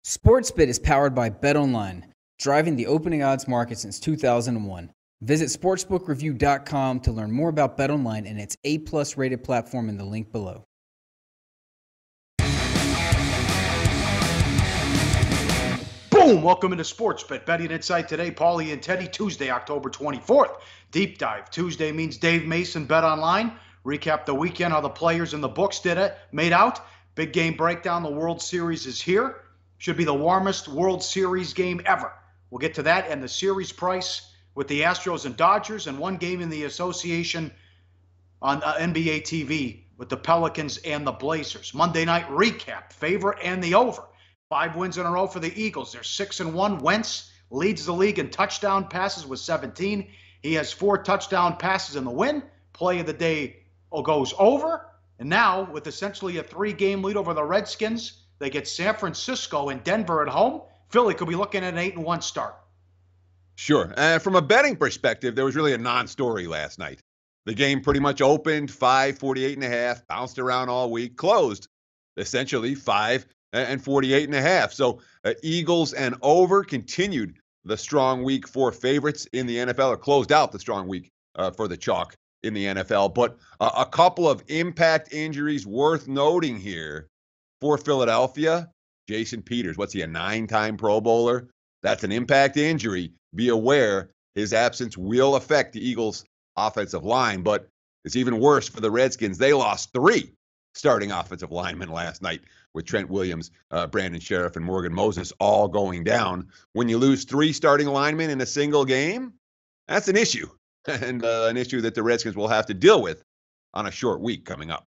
SportsBit is powered by BetOnline, driving the opening odds market since 2001. Visit sportsbookreview.com to learn more about BetOnline and its A+ rated platform in the link below. Boom! Welcome into SportsBit. Betting Insight today, Pauly and Teddy, Tuesday, October 24th. Deep Dive. Tuesday means Dave Mason, BetOnline. Recap the weekend, how the players and the books made out. Big game breakdown. The World Series is here. Should be the warmest World Series game ever. We'll get to that and the series price with the Astros and Dodgers, and one game in the association on NBA TV with the Pelicans and the Blazers. Monday night recap, favorite and the over. 5 wins in a row for the Eagles. They're 6-1. Wentz leads the league in touchdown passes with 17. He has 4 touchdown passes in the win. Play of the day goes over. And now, with essentially a 3-game lead over the Redskins, they get San Francisco and Denver at home. Philly could be looking at an 8-1 start. Sure. From a betting perspective, there was really a non-story last night. The game pretty much opened 5:48.5, bounced around all week, closed essentially 5:48.5. So Eagles and over continued the strong week for favorites in the NFL, or closed out the strong week for the chalk in the NFL. But a couple of impact injuries worth noting here for Philadelphia. Jason Peters, what's he, a 9-time Pro Bowler? That's an impact injury. Be aware his absence will affect the Eagles' offensive line, but it's even worse for the Redskins. They lost 3 starting offensive linemen last night, with Trent Williams, Brandon Sheriff, and Morgan Moses all going down. When you lose 3 starting linemen in a single game, that's an issue, and an issue that the Redskins will have to deal with on a short week coming up.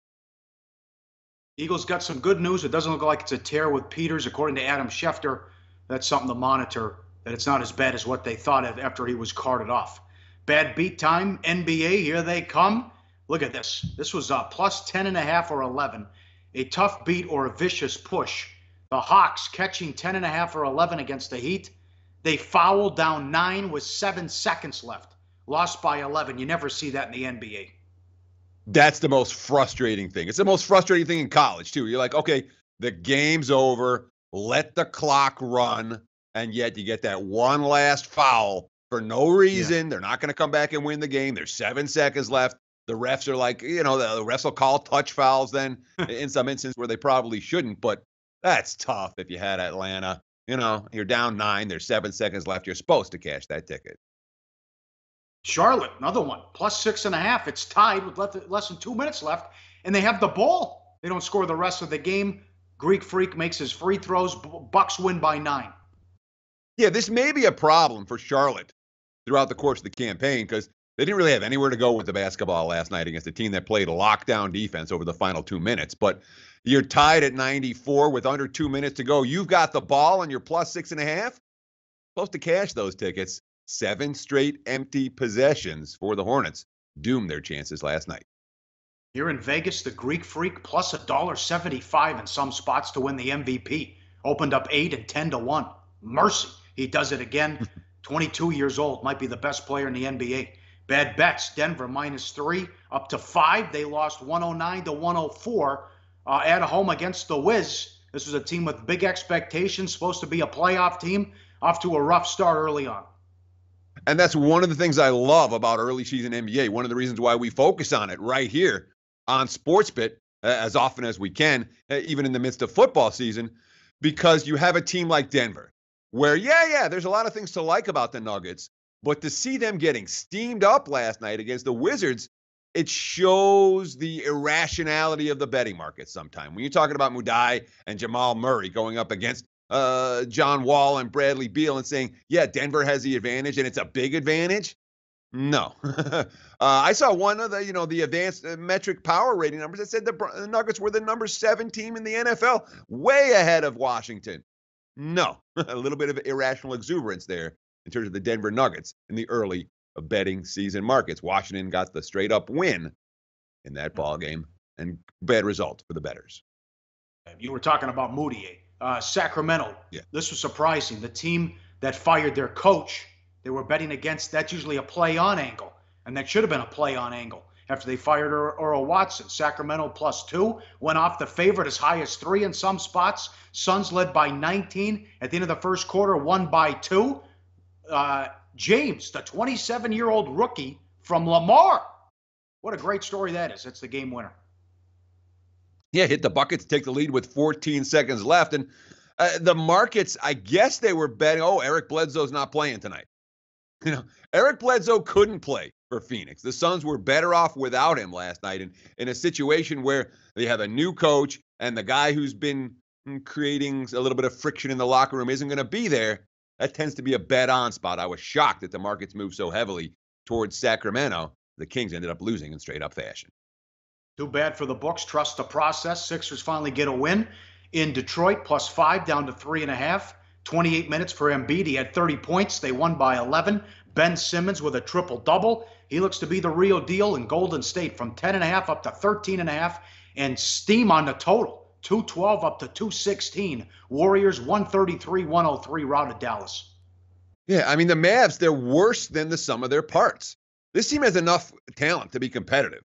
Eagles got some good news. It doesn't look like it's a tear with Peters. According to Adam Schefter, that's something to monitor, that it's not as bad as what they thought after he was carted off. Bad beat time, NBA, here they come. Look at this. This was plus 10.5 or 11. A tough beat or a vicious push. The Hawks catching 10.5 or 11 against the Heat. They fouled down 9 with 7 seconds left. Lost by 11. You never see that in the NBA. That's the most frustrating thing. It's the most frustrating thing in college, too. You're like, okay, the game's over. Let the clock run. And yet you get that one last foul for no reason. Yeah. They're not going to come back and win the game. There's 7 seconds left. The refs are like, the refs will call touch fouls then in some instances where they probably shouldn't. But that's tough if you had Atlanta. You're down 9. There's 7 seconds left. You're supposed to cash that ticket. Charlotte, another one, plus 6.5. It's tied with less than 2 minutes left, and they have the ball. They don't score the rest of the game. Greek Freak makes his free throws. Bucks win by 9. Yeah, this may be a problem for Charlotte throughout the course of the campaign, because they didn't really have anywhere to go with the basketball last night against a team that played lockdown defense over the final 2 minutes. But you're tied at 94 with under 2 minutes to go. You've got the ball and you're plus 6.5. Supposed to cash those tickets. 7 straight empty possessions for the Hornets doomed their chances last night. Here in Vegas, the Greek Freak plus $1.75 in some spots to win the MVP. Opened up 8 and 10-1. Mercy. He does it again. 22 years old. Might be the best player in the NBA. Bad bets. Denver -3 up to 5. They lost 109-104 at home against the Wiz. This was a team with big expectations, supposed to be a playoff team, off to a rough start early on. And that's one of the things I love about early season NBA. One of the reasons why we focus on it right here on SportsBit as often as we can, even in the midst of football season, because you have a team like Denver where, there's a lot of things to like about the Nuggets, but to see them getting steamed up last night against the Wizards, it shows the irrationality of the betting market sometime. When you're talking about Mudai and Jamal Murray going up against John Wall and Bradley Beal and saying, Denver has the advantage and it's a big advantage. No. I saw one of the advanced metric power rating numbers that said the Nuggets were the number 7 team in the NFL, way ahead of Washington. No, a little bit of irrational exuberance there in terms of the Denver Nuggets in the early betting season markets. Washington got the straight up win in that ball game, and bad result for the bettors. You were talking about Moutier. Sacramento, This was surprising. The team that fired their coach, they were betting against. That's usually a play-on angle, and that should have been a play-on angle. after they fired Earl Watson. Sacramento +2, went off the favorite as high as 3 in some spots. Suns led by 19 at the end of the first quarter, won by 2. James, the 27-year-old rookie from Lamar. What a great story that is. It's the game winner. Yeah, hit the bucket to take the lead with 14 seconds left. And the markets, I guess they were betting, Eric Bledsoe's not playing tonight. Eric Bledsoe couldn't play for Phoenix. The Suns were better off without him last night. And in a situation where they have a new coach and the guy who's been creating a little bit of friction in the locker room isn't going to be there, that tends to be a bet-on spot. I was shocked that the markets moved so heavily towards Sacramento. The Kings ended up losing in straight-up fashion. Too bad for the books. Trust the process. Sixers finally get a win in Detroit, +5 down to 3.5. 28 minutes for Embiid. He had 30 points. They won by 11. Ben Simmons with a triple-double. He looks to be the real deal in Golden State, from 10.5 up to 13.5, and steam on the total. 212 up to 216. Warriors 133-103 routed Dallas. Yeah, I mean, the Mavs, they're worse than the sum of their parts. This team has enough talent to be competitive,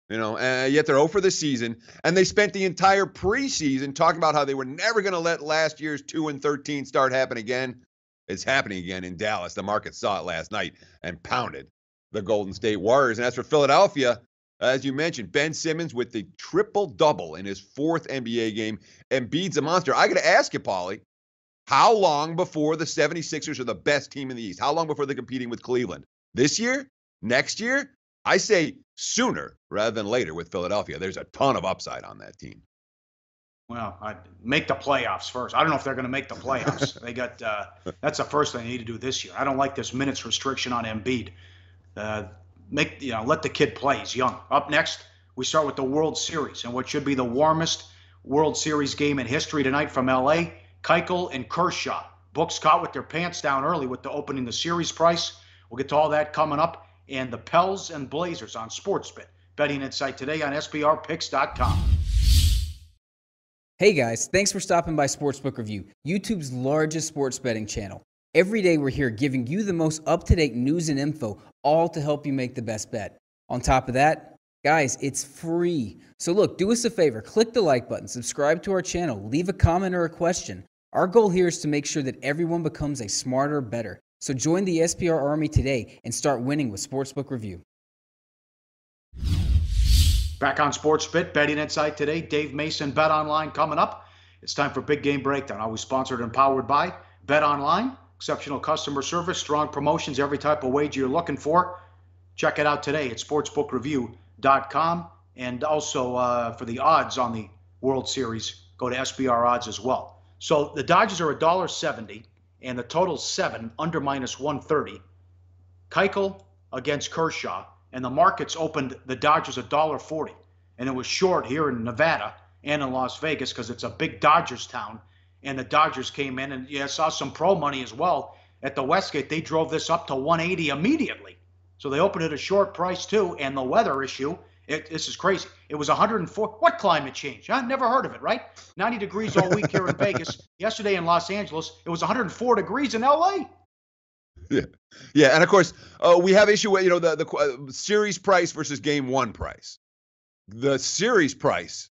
yet they're 0 for the season. And they spent the entire preseason talking about how they were never going to let last year's 2-13 start happen again. It's happening again in Dallas. The market saw it last night and pounded the Golden State Warriors. And as for Philadelphia, as you mentioned, Ben Simmons with the triple-double in his 4th NBA game. Embiid's a monster. I got to ask you, Pauly, how long before the 76ers are the best team in the East? How long before they're competing with Cleveland? This year? Next year? I say sooner rather than later with Philadelphia. There's a ton of upside on that team. Well, I'd make the playoffs first. I don't know if they're going to make the playoffs. They got that's the first thing they need to do this year. I don't like this minutes restriction on Embiid. Let the kid play. He's young. Up next, we start with the World Series and what should be the warmest World Series game in history tonight from LA. Keuchel and Kershaw. Books caught with their pants down early with the opening the series price. We'll get to all that coming up. And the Pels and Blazers on SportsBet. Betting Insight today on SBRpicks.com. Hey guys, thanks for stopping by Sportsbook Review, YouTube's largest sports betting channel. Every day we're here giving you the most up-to-date news and info, all to help you make the best bet. On top of that, guys, it's free. So look, do us a favor, click the like button, subscribe to our channel, leave a comment or a question. Our goal here is to make sure that everyone becomes a smarter, better. So join the SPR Army today and start winning with Sportsbook Review. Back on SportsBet, Betting Insight today. Dave Mason, BetOnline coming up. It's time for Big Game Breakdown. Always sponsored and powered by BetOnline. Exceptional customer service, strong promotions, every type of wager you're looking for. Check it out today at sportsbookreview.com. And also for the odds on the World Series, go to SBR Odds as well. So the Dodgers are $1.70. And the total's 7, under -130. Keuchel against Kershaw, and the markets opened the Dodgers $1.40. And it was short here in Nevada and in Las Vegas because it's a big Dodgers town. And the Dodgers came in and saw some pro money as well. At the Westgate, they drove this up to 180 immediately. So they opened it a short price too. And the weather issue, this is crazy. It was 104. What climate change? Huh? Never heard of it, right? 90 degrees all week here in Vegas. Yesterday in Los Angeles, it was 104 degrees in LA. Yeah, and of course, we have issue with the series price versus game one price. The series price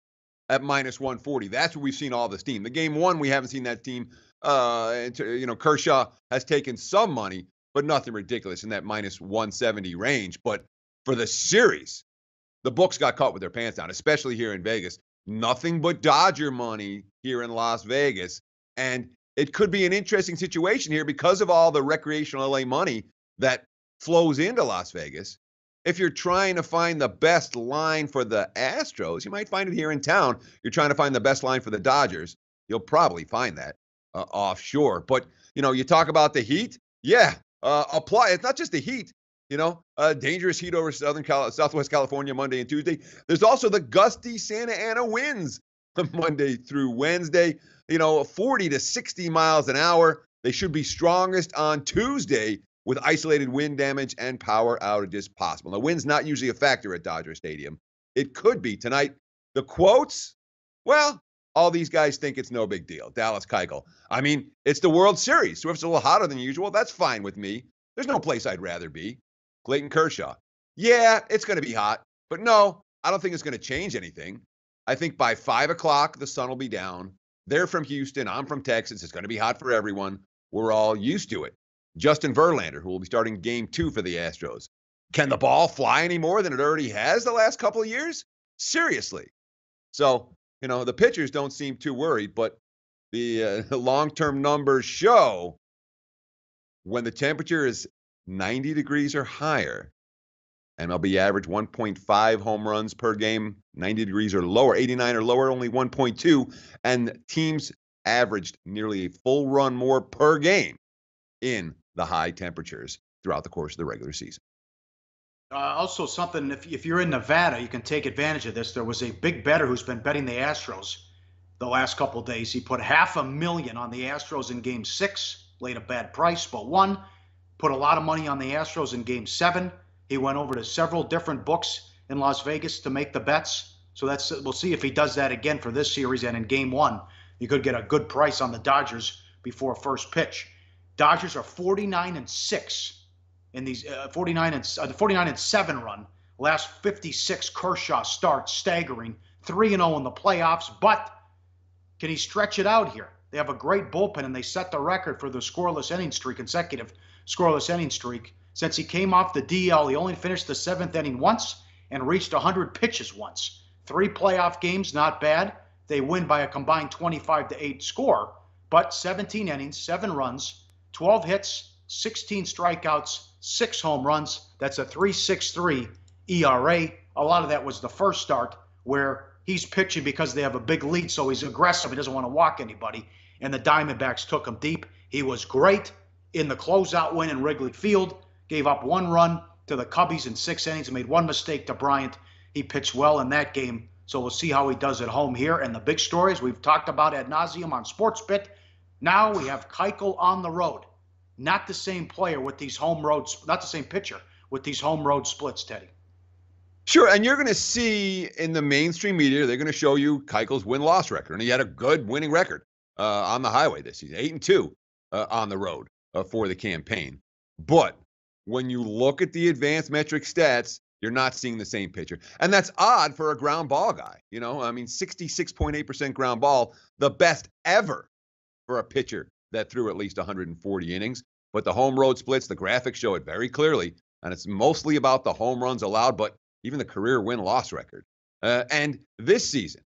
at -140. That's where we've seen all the steam. The game one, we haven't seen that team. Kershaw has taken some money, but nothing ridiculous in that -170 range. But for the series, the books got caught with their pants down, especially here in Vegas. Nothing but Dodger money here in Las Vegas. And it could be an interesting situation here because of all the recreational LA money that flows into Las Vegas. If you're trying to find the best line for the Astros, you might find it here in town. You're trying to find the best line for the Dodgers, you'll probably find that offshore. But, you talk about the heat. Yeah, apply. It's not just the heat. Dangerous heat over Southwest California Monday and Tuesday. There's also the gusty Santa Ana winds Monday through Wednesday, 40 to 60 miles an hour. They should be strongest on Tuesday with isolated wind damage and power outages possible. Now, wind's not usually a factor at Dodger Stadium. It could be tonight. The quotes, well, all these guys think it's no big deal. Dallas Keuchel. I mean, it's the World Series, so if it's a little hotter than usual, that's fine with me. There's no place I'd rather be. Clayton Kershaw. Yeah, it's going to be hot. But no, I don't think it's going to change anything. I think by 5 o'clock, the sun will be down. They're from Houston. I'm from Texas. It's going to be hot for everyone. We're all used to it. Justin Verlander, who will be starting game 2 for the Astros. Can the ball fly any more than it already has the last couple of years? Seriously. So, the pitchers don't seem too worried, but the long-term numbers show when the temperature is 90 degrees or higher, MLB average 1.5 home runs per game, 90 degrees or lower, 89 or lower, only 1.2, and teams averaged nearly a full run more per game in the high temperatures throughout the course of the regular season. Also something, if you're in Nevada, you can take advantage of this. There was a big bettor who's been betting the Astros the last couple of days. He put $500,000 on the Astros in Game 6, laid a bad price, but won. Put a lot of money on the Astros in Game 7. He went over to several different books in Las Vegas to make the bets. So we'll see if he does that again for this series. And in Game 1, you could get a good price on the Dodgers before first pitch. Dodgers are 49-6 in these 49-7 run. Last 56 Kershaw starts, staggering 3-0 in the playoffs. But can he stretch it out here? They have a great bullpen, and they set the record for the scoreless inning streak, consecutive scoreless inning streak. Since he came off the DL, he only finished the 7th inning once and reached 100 pitches once. 3 playoff games, not bad. They win by a combined 25-8 score, but 17 innings, 7 runs, 12 hits, 16 strikeouts, 6 home runs. That's a 3.63 ERA. A lot of that was the first start where he's pitching because they have a big lead, so he's aggressive. He doesn't want to walk anybody, and the Diamondbacks took him deep. He was great in the closeout win in Wrigley Field. Gave up 1 run to the Cubbies in 6 innings and made 1 mistake to Bryant. He pitched well in that game, so we'll see how he does at home here. And the big stories we've talked about ad nauseum on SportsBit. Now we have Keuchel on the road. Not the same player with these home roads, not the same pitcher with these home road splits, Teddy. Sure, and you're going to see in the mainstream media, they're going to show you Keuchel's win-loss record, and he had a good winning record on the highway this season, 8-2 on the road for the campaign. But when you look at the advanced metric stats, you're not seeing the same pitcher. And that's odd for a ground ball guy. 66.8% ground ball, the best ever for a pitcher that threw at least 140 innings. But the home road splits, the graphics show it very clearly. And it's mostly about the home runs allowed, but even the career win-loss record. And this season,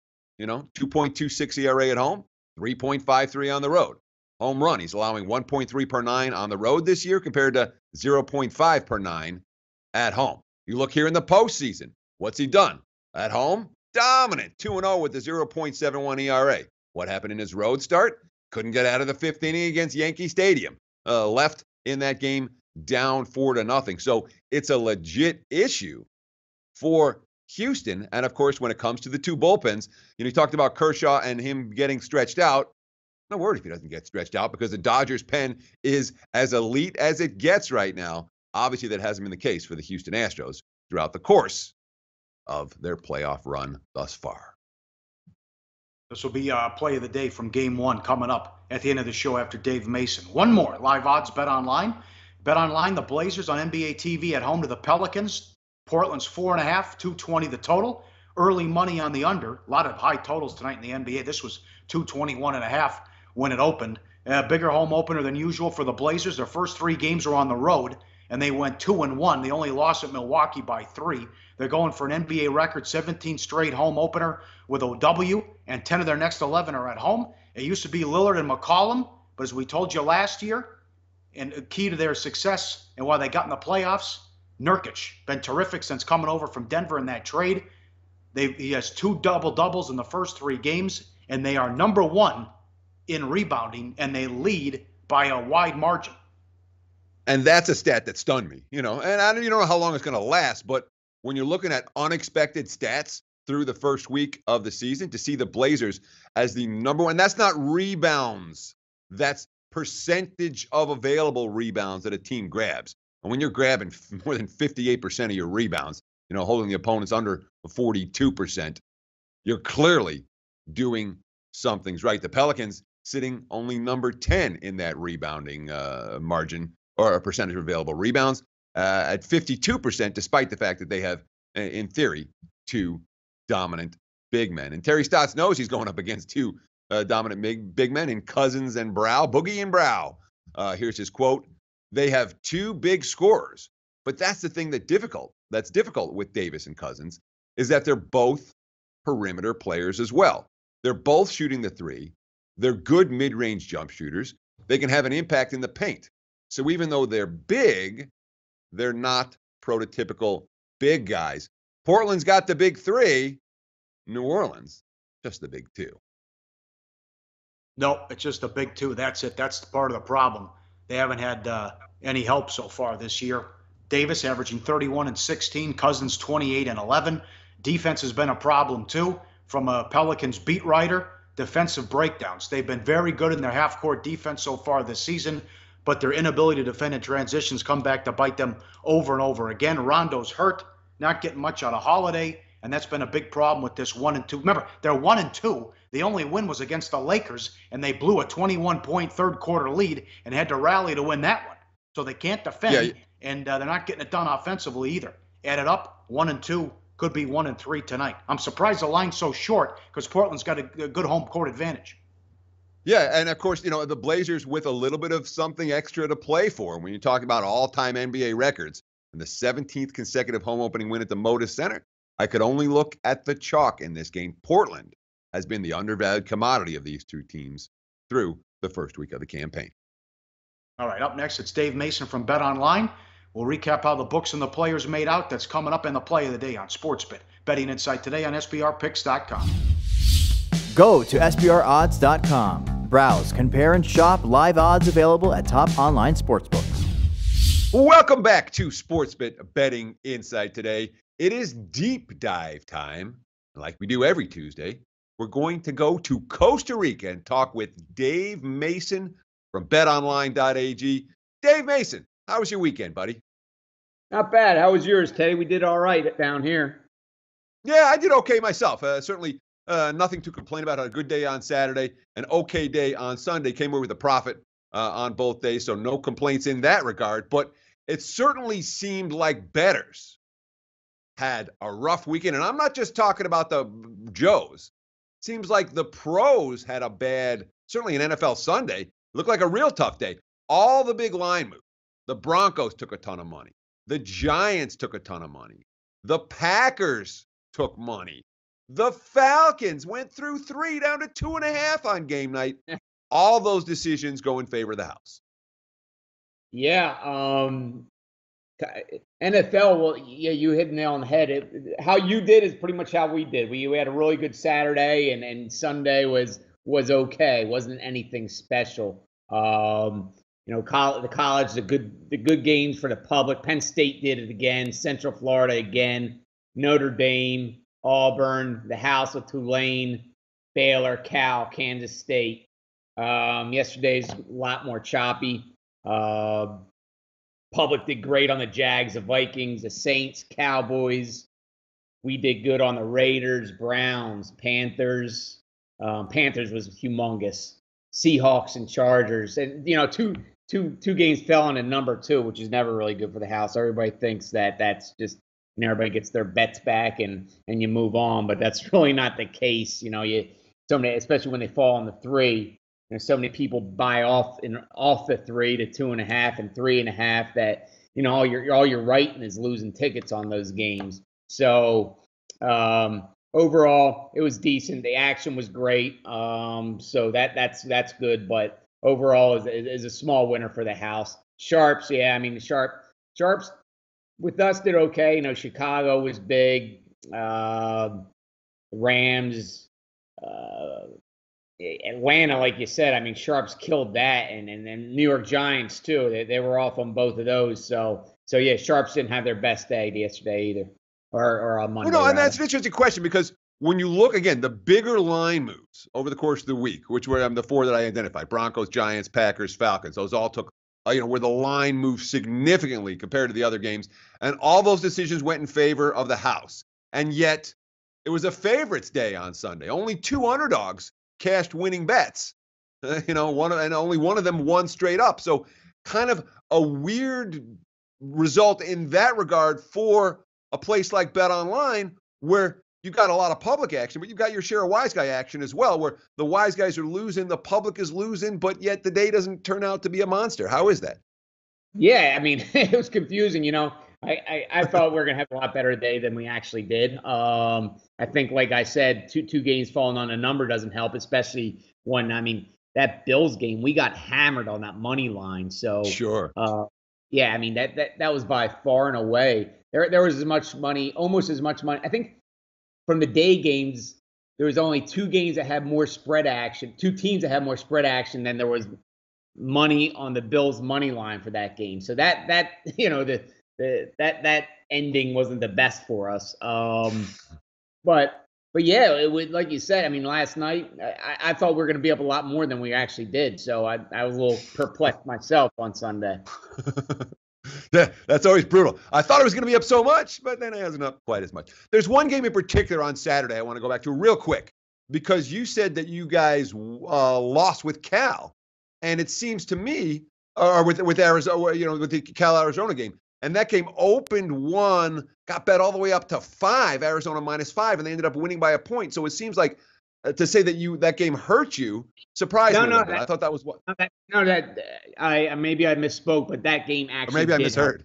2.26 ERA at home, 3.53 on the road. Home run, he's allowing 1.3 per 9 on the road this year compared to 0.5 per 9 at home. You look here in the postseason, what's he done? At home, dominant, 2-0 with a 0.71 ERA. What happened in his road start? Couldn't get out of the 5th inning against Yankee Stadium. Left in that game down 4-0. So it's a legit issue for Houston. And of course, when it comes to the 2 bullpens, you talked about Kershaw and him getting stretched out. No worry if he doesn't get stretched out because the Dodgers' pen is as elite as it gets right now. Obviously, that hasn't been the case for the Houston Astros throughout the course of their playoff run thus far. This will be play of the day from Game 1 coming up at the end of the show after Dave Mason. One more, live odds, BetOnline. BetOnline, the Blazers on NBA TV at home to the Pelicans. Portland's 4.5, 220 the total. Early money on the under. A lot of high totals tonight in the NBA. This was 221.5 when it opened. A bigger home opener than usual for the Blazers. Their first 3 games were on the road, and they went 2-1. They only lost at Milwaukee by 3. They're going for an NBA record 17 straight home opener with a W, and 10 of their next 11 are at home. It used to be Lillard and McCollum, but as we told you last year, and key to their success and why they got in the playoffs, Nurkic. Been terrific since coming over from Denver in that trade. He has 2 double-doubles in the first 3 games, and they are number 1 in rebounding, and they lead by a wide margin. And that's a stat that stunned me, and I don't know how long it's going to last, but when you're looking at unexpected stats through the first week of the season, to see the Blazers as the number 1, that's not rebounds, that's percentage of available rebounds that a team grabs. And when you're grabbing more than 58% of your rebounds, holding the opponents under 42%, you're clearly doing something's right. The Pelicans sitting only number 10 in that rebounding margin, or a percentage of available rebounds, at 52%, despite the fact that they have in theory, two dominant big men. And Terry Stotts knows he's going up against two dominant big men in Cousins and Brow, Boogie and Brow. Here's his quote. They have two big scorers, but that's the thing that's difficult with Davis and Cousins, is that they're both perimeter players as well. They're both shooting the three. They're good mid-range jump shooters. They can have an impact in the paint. So even though they're big, they're not prototypical big guys. Portland's got the big three. New Orleans, just the big two. No, it's just a big two. That's it. That's part of the problem. They haven't had any help so far this year. Davis averaging 31 and 16, Cousins 28 and 11. Defense has been a problem too. From a Pelicans beat writer, defensive breakdowns. They've been very good in their half-court defense so far this season, but their inability to defend in transitions come back to bite them over and over again. Rondo's hurt, not getting much out of Holiday, and that's been a big problem with this 1-2. Remember, they're 1-2. The only win was against the Lakers, and they blew a 21-point third-quarter lead and had to rally to win that one. So they can't defend, and they're not getting it done offensively either. Add it up, 1-2. Could be 1-3 tonight. I'm surprised the line's so short because Portland's got a good home court advantage. Yeah, and of course, the Blazers with a little bit of something extra to play for. When you talk about all-time NBA records and the 17th consecutive home opening win at the Moda Center, I could only look at the chalk in this game. Portland has been the undervalued commodity of these two teams through the first week of the campaign. All right, up next, it's Dave Mason from BetOnline. We'll recap how the books and the players made out. That's coming up in the play of the day on SportsBet. Betting Insight today on SBRpicks.com. Go to SBRodds.com. Browse, compare, and shop live odds available at top online sportsbooks. Welcome back to SportsBet Betting Insight today. It is deep dive time. Like we do every Tuesday, we're going to go to Costa Rica and talk with Dave Mason from betonline.ag. Dave Mason, how was your weekend, buddy? Not bad. How was yours, Teddy? We did all right down here. Yeah, I did okay myself. Certainly nothing to complain about. Had a good day on Saturday, an okay day on Sunday. Came away with a profit on both days, so no complaints in that regard. But it certainly seemed like bettors had a rough weekend. And I'm not just talking about the Joes. Seems like the pros had a bad, certainly an NFL Sunday. Looked like a real tough day. All the big line moves. The Broncos took a ton of money. The Giants took a ton of money. The Packers took money. The Falcons went through 3 down to 2.5 on game night. All those decisions go in favor of the house. Yeah. NFL, well, yeah, you hit the nail on the head. How you did is pretty much how we did. We had a really good Saturday, and Sunday was okay. Wasn't anything special. The college, the good games for the public. Penn State did it again. Central Florida again. Notre Dame, Auburn, the House of Tulane, Baylor, Cal, Kansas State. Yesterday's a lot more choppy. Public did great on the Jags, the Vikings, the Saints, Cowboys. We did good on the Raiders, Browns, Panthers. Panthers was humongous. Seahawks and Chargers. And, two games fell on a number 2, which is never really good for the house. Everybody thinks that's just, everybody gets their bets back and you move on, but that's really not the case. Especially when they fall on the 3. There's so many people buy off the 3 to 2.5 and 3.5 that all you're writing is losing tickets on those games. So overall, it was decent. The action was great. So that's good. But overall, is a small winner for the house. Sharps, yeah. I mean, the Sharps with us did okay. Chicago was big. Rams. Atlanta, like you said, I mean, Sharps killed that, and New York Giants too. They were off on both of those. So yeah, Sharps didn't have their best day yesterday either, or on Monday. Well, no, and that's an interesting question because when you look again, the bigger line moves over the course of the week, which were the 4 that I identified: Broncos, Giants, Packers, Falcons. Those all took, where the line moved significantly compared to the other games, and all those decisions went in favor of the house. And yet, it was a favorites day on Sunday. Only 2 underdogs cashed winning bets, and only one of them won straight up. So kind of a weird result in that regard for a place like BetOnline where you got a lot of public action, but you got your share of wise guy action as well, where the wise guys are losing, the public is losing, but yet the day doesn't turn out to be a monster. How is that? Yeah, I mean, it was confusing. I thought we were gonna have a lot better day than we actually did. I think, like I said, two games falling on a number doesn't help, especially when, I mean, that Bills game, we got hammered on that money line. So Sure. yeah, I mean, that was by far and away. There was as much money, almost as much money. I think from the day games, there was only two games that had more spread action, two teams that had more spread action than there was money on the Bills money line for that game. So that that ending wasn't the best for us. But yeah, it would, like you said, I mean, last night I thought we were going to be up a lot more than we actually did. So I was a little perplexed myself on Sunday. Yeah, that's always brutal. I thought it was going to be up so much, but then it hasn't up quite as much. There's one game in particular on Saturday I want to go back to real quick, because you said that you guys lost with Cal, and it seems to me, or with Arizona, with the Cal-Arizona game, and that game opened 1, got bet all the way up to 5, Arizona -5, and they ended up winning by a point. So it seems like to say that that game hurt you surprised me a little bit. I thought that was what. I maybe I misspoke, but that game actually. Or maybe I misheard.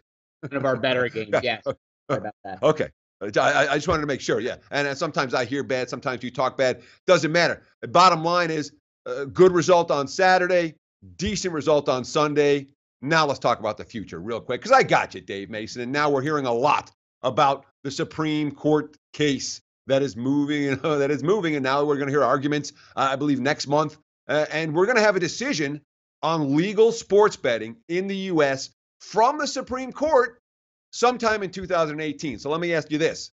One of our better games. Yes. Sorry about that. Okay. I just wanted to make sure. Yeah. And sometimes I hear bad. Sometimes you talk bad. Doesn't matter. The bottom line is a good result on Saturday, decent result on Sunday. Now let's talk about the future real quick, because I got you, Dave Mason. And now we're hearing a lot about the Supreme Court case that is moving, and now we're going to hear arguments, I believe, next month. And we're going to have a decision on legal sports betting in the U.S. from the Supreme Court sometime in 2018. So let me ask you this.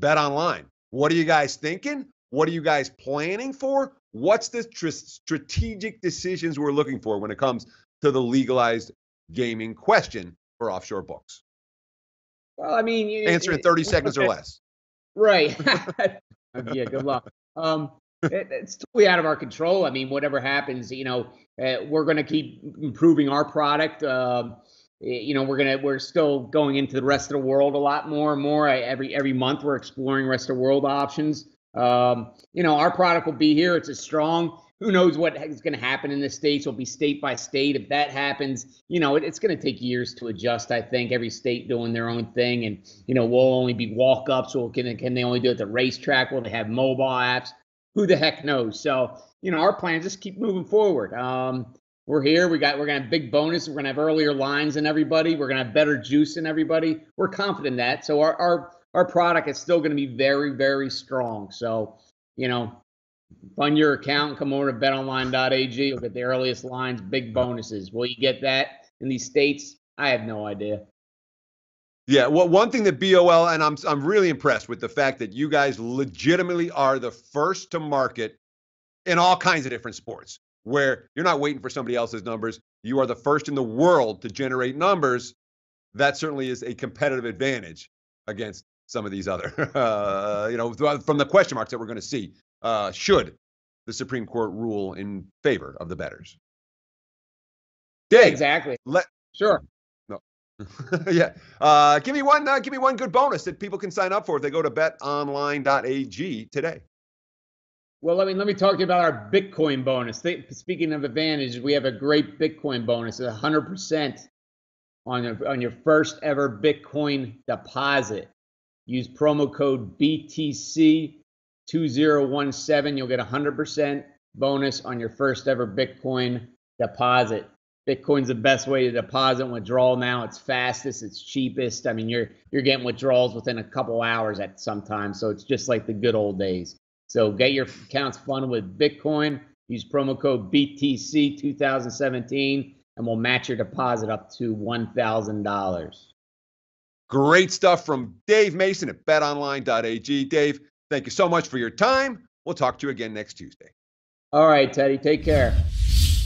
BetOnline, what are you guys thinking? What are you guys planning for? What's the strategic decisions we're looking for when it comes to the legalized gaming question for offshore books? Well, I mean, answer in 30 seconds or less. Right. Yeah, good luck. It's totally out of our control. I mean, whatever happens, we're going to keep improving our product. We're still going into the rest of the world a lot more and more. Every month we're exploring rest of the world options. Our product will be here. It's strong. Who knows what is going to happen in the States? It'll be state by state. If that happens, it's going to take years to adjust. I think every state doing their own thing, and we'll only be walk-ups. Or can they only do it at the racetrack? Will they have mobile apps? Who the heck knows? So our plan is just keep moving forward. We're here. We're going to have big bonus. We're going to have earlier lines than everybody. We're going to have better juice than everybody. We're confident in that. So our product is still going to be very, very strong. So fund your account and come over to betonline.ag. You'll get the earliest lines, big bonuses. Will you get that in these states? I have no idea. Yeah, well, one thing that BOL, and I'm really impressed with the fact that you guys legitimately are the first to market in all kinds of different sports, where you're not waiting for somebody else's numbers. You are the first in the world to generate numbers. That certainly is a competitive advantage against some of these other, from the question marks that we're going to see. Should the Supreme Court rule in favor of the bettors? Dave, exactly. Sure. No. Yeah. Give me one good bonus that people can sign up for if they go to betonline.ag today. Well, let me talk to you about our Bitcoin bonus. Speaking of advantages, we have a great Bitcoin bonus at 100% on your first ever Bitcoin deposit. Use promo code BTC2017. You'll get 100% bonus on your first ever Bitcoin deposit. Bitcoin's the best way to deposit and withdraw now. It's fastest, it's cheapest. I mean, you're getting withdrawals within a couple hours at some time. So it's just like the good old days. So get your accounts funded with Bitcoin. Use promo code BTC2017, and we'll match your deposit up to $1,000. Great stuff from Dave Mason at betonline.ag. Dave, thank you so much for your time. We'll talk to you again next Tuesday. All right, Teddy. Take care.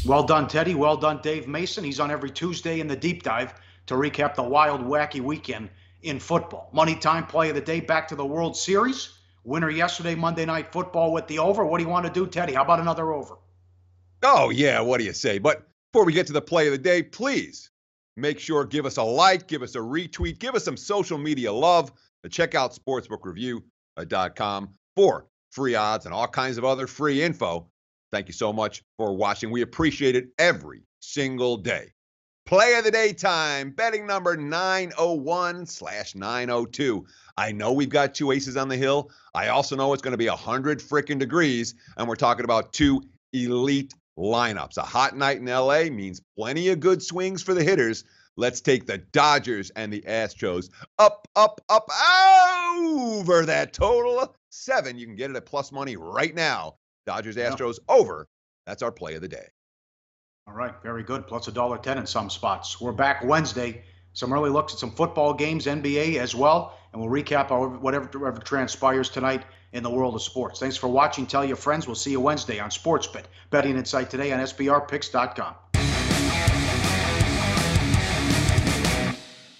Well done, Teddy. Well done, Dave Mason. He's on every Tuesday in the Deep Dive to recap the wild, wacky weekend in football. Money time play of the day, back to the World Series. Winner yesterday, Monday Night Football with the over. What do you want to do, Teddy? How about another over? Oh, yeah. What do you say? But before we get to the play of the day, please make sure, give us a like, give us a retweet, give us some social media love. Check out sportsbookreview.com for free odds and all kinds of other free info. Thank you so much for watching. We appreciate it every single day. Play of the day time, betting number 901/902. I know we've got two aces on the hill. I also know it's going to be 100 frickin' degrees, and we're talking about two elite lineups. A hot night in LA means plenty of good swings for the hitters. Let's take the Dodgers and the Astros up, over that total of 7. You can get it at plus money right now. Dodgers, Astros over. That's our play of the day. All right, very good. Plus $1.10 in some spots. We're back Wednesday. Some early looks at some football games, NBA as well, and we'll recap whatever transpires tonight in the world of sports. Thanks for watching. Tell your friends. We'll see you Wednesday on SportsBet. Betting Insight today on SBRPicks.com.